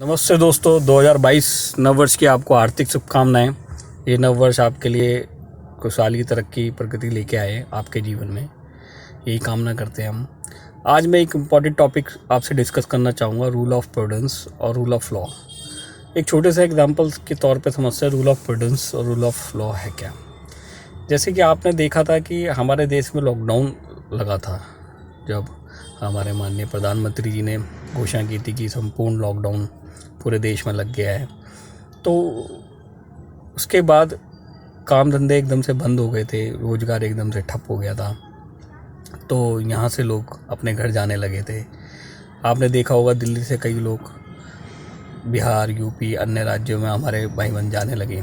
नमस्ते दोस्तों, 2022 नववर्ष की आपको हार्दिक शुभकामनाएं। ये नववर्ष आपके लिए खुशहाली, तरक्की, प्रगति लेके आए आपके जीवन में, यही कामना करते हैं हम। आज मैं एक इम्पॉर्टेंट टॉपिक आपसे डिस्कस करना चाहूँगा, रूल ऑफ प्रूडेंस और रूल ऑफ लॉ। एक छोटे से एग्जांपल के तौर पे समझते हैं रूल ऑफ प्रूडेंस और रूल ऑफ लॉ है क्या। जैसे कि आपने देखा था कि हमारे देश में लॉकडाउन लगा था, जब हमारे माननीय प्रधानमंत्री जी ने घोषणा की थी कि संपूर्ण लॉकडाउन पूरे देश में लग गया है। तो उसके बाद काम धंधे एकदम से बंद हो गए थे, रोज़गार एकदम से ठप हो गया था। तो यहाँ से लोग अपने घर जाने लगे थे। आपने देखा होगा दिल्ली से कई लोग बिहार, यूपी, अन्य राज्यों में हमारे भाई बहन जाने लगे।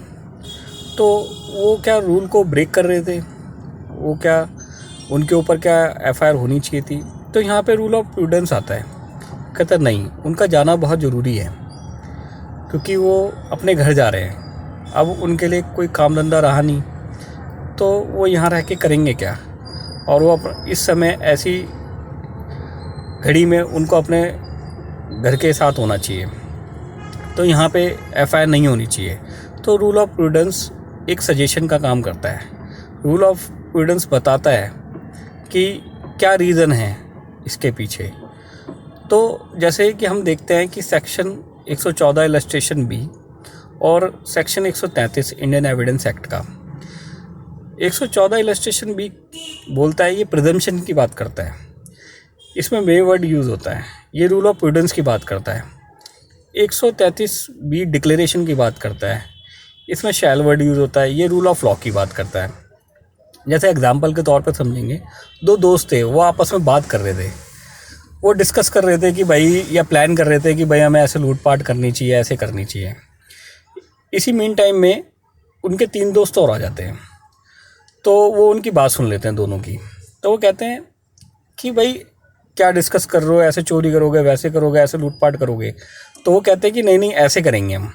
तो वो क्या रूल को ब्रेक कर रहे थे? वो क्या उनके ऊपर क्या एफआईआर होनी चाहिए थी? तो यहाँ पे रूल ऑफ प्रूडेंस आता है, कहता नहीं, उनका जाना बहुत ज़रूरी है क्योंकि वो अपने घर जा रहे हैं। अब उनके लिए कोई काम धंधा रहा नहीं, तो वो यहाँ रह के करेंगे क्या? और वो इस समय ऐसी घड़ी में उनको अपने घर के साथ होना चाहिए, तो यहाँ पे एफआईआर नहीं होनी चाहिए। तो रूल ऑफ प्रूडेंस एक सजेशन का काम करता है। रूल ऑफ प्रूडेंस बताता है कि क्या रीज़न है इसके पीछे। तो जैसे कि हम देखते हैं कि सेक्शन 114 इलस्ट्रेशन बी और सेक्शन 133 इंडियन एविडेंस एक्ट का 114 इलस्ट्रेशन बी बोलता है, ये प्रिजम्पशन की बात करता है, इसमें मे वर्ड यूज़ होता है। ये रूल ऑफ प्रूडेंस की बात करता है। 133 बी डिक्लेरेशन की बात करता है, इसमें शैल वर्ड यूज़ होता है। ये रूल ऑफ लॉ की बात करता है। जैसे एग्जाम्पल के तौर पर समझेंगे, दो दोस्त थे, वो आपस में बात कर रहे थे, वो डिस्कस कर रहे थे कि भाई, या प्लान कर रहे थे कि भाई हमें ऐसे लूटपाट करनी चाहिए, ऐसे करनी चाहिए। इसी मीन टाइम में उनके 3 दोस्त और आ जाते हैं, तो वो उनकी बात सुन लेते हैं दोनों की। तो वो कहते हैं कि भाई क्या डिस्कस कर रहे हो, ऐसे चोरी करोगे, वैसे करोगे, ऐसे लूटपाट करोगे? तो वो कहते हैं कि नहीं ऐसे करेंगे हम।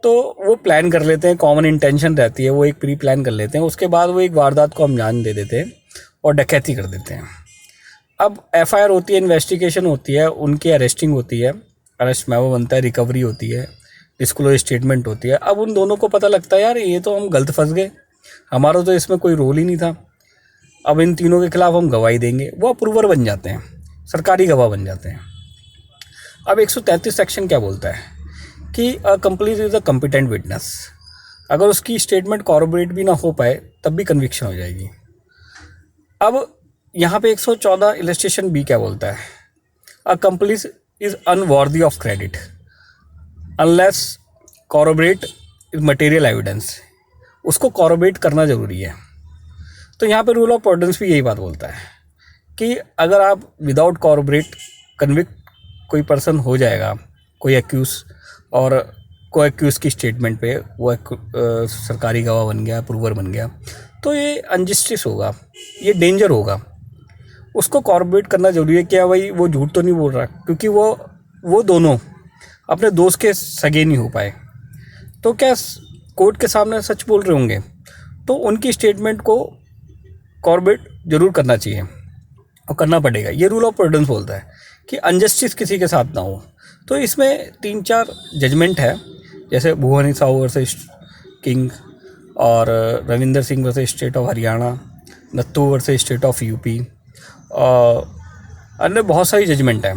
तो वो प्लान कर लेते हैं, कॉमन इंटेंशन रहती है, वो एक प्री प्लान कर लेते हैं। उसके बाद वो एक वारदात को अंजाम दे देते हैं और डकैती कर देते हैं। अब एफआईआर होती है, इन्वेस्टिगेशन होती है, उनकी अरेस्टिंग होती है, अरेस्ट मेमो बनता है, रिकवरी होती है, डिस्क्लोज स्टेटमेंट होती है। अब उन दोनों को पता लगता है, यार ये तो हम गलत फंस गए, हमारा तो इसमें कोई रोल ही नहीं था। अब इन तीनों के खिलाफ हम गवाही देंगे। वो अप्रूवर बन जाते हैं, सरकारी गवाह बन जाते हैं। अब 133 सेक्शन क्या बोलता है कि complete is a competent witness. अगर उसकी स्टेटमेंट कॉरोबोरेट भी ना हो पाए तब भी कन्विक्शन हो जाएगी। अब यहाँ पे 114 इलस्ट्रेशन बी क्या बोलता है? A complice is unworthy of credit unless corroborate is material evidence. उसको कॉरोबोरेट करना ज़रूरी है। तो यहाँ पे रूल ऑफ प्रूडेंस भी यही बात बोलता है कि अगर आप विदाउट कॉरोबोरेट कन्विक्ट कोई पर्सन हो जाएगा, कोई एक्यूज़, और कोई एक्यूज़ की स्टेटमेंट पे वो सरकारी गवाह बन गया, प्रूवर बन गया, तो ये अनजस्टिस होगा, ये डेंजर होगा। उसको कॉर्पोरेट करना जरूरी है। क्या भाई वो झूठ तो नहीं बोल रहा, क्योंकि वो दोनों अपने दोस्त के सगे नहीं हो पाए, तो क्या कोर्ट के सामने सच बोल रहे होंगे? तो उनकी स्टेटमेंट को कॉर्पोरेट जरूर करना चाहिए और करना पड़ेगा। ये रूल ऑफ प्रूडेंस बोलता है कि अनजस्टिस किसी के साथ ना हो। तो इसमें 3-4 जजमेंट है, जैसे भुवनी साहू वर्सेस किंग, और Ravinder Singh versus state of Haryana, Nathu versus state of UP, अन्य बहुत सारी जजमेंट हैं।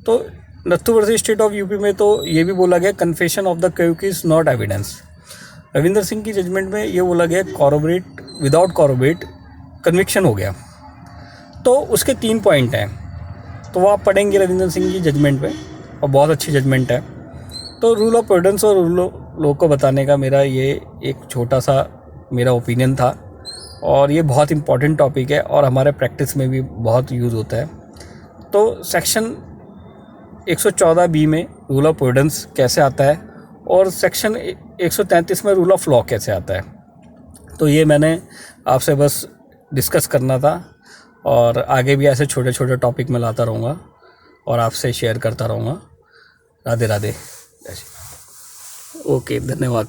तो Nathu versus state of UP में तो ये भी बोला गया कन्फेशन ऑफ द क्यूक is not evidence. Ravinder Singh की जजमेंट में ये बोला गया कॉरोबोरेट, विदाउट कॉरोबोरेट कन्विक्शन हो गया। तो उसके 3 पॉइंट हैं, तो वो आप पढ़ेंगे रविंदर सिंह की जजमेंट में, और बहुत अच्छी जजमेंट है। तो रूल ऑफ प्रूडेंस और रूल ऑफ लॉ को बताने का मेरा ये एक छोटा सा मेरा ओपिनियन था, और ये बहुत इंपॉर्टेंट टॉपिक है और हमारे प्रैक्टिस में भी बहुत यूज़ होता है। तो सेक्शन 114 बी में रूल ऑफ प्रूडेंस कैसे आता है और सेक्शन 133 में रूल ऑफ लॉ कैसे आता है, तो ये मैंने आपसे बस डिस्कस करना था। और आगे भी ऐसे छोटे छोटे टॉपिक मैं लाता रहूँगा और आपसे शेयर करता रहूँगा। राधे राधे। ओके, धन्यवाद।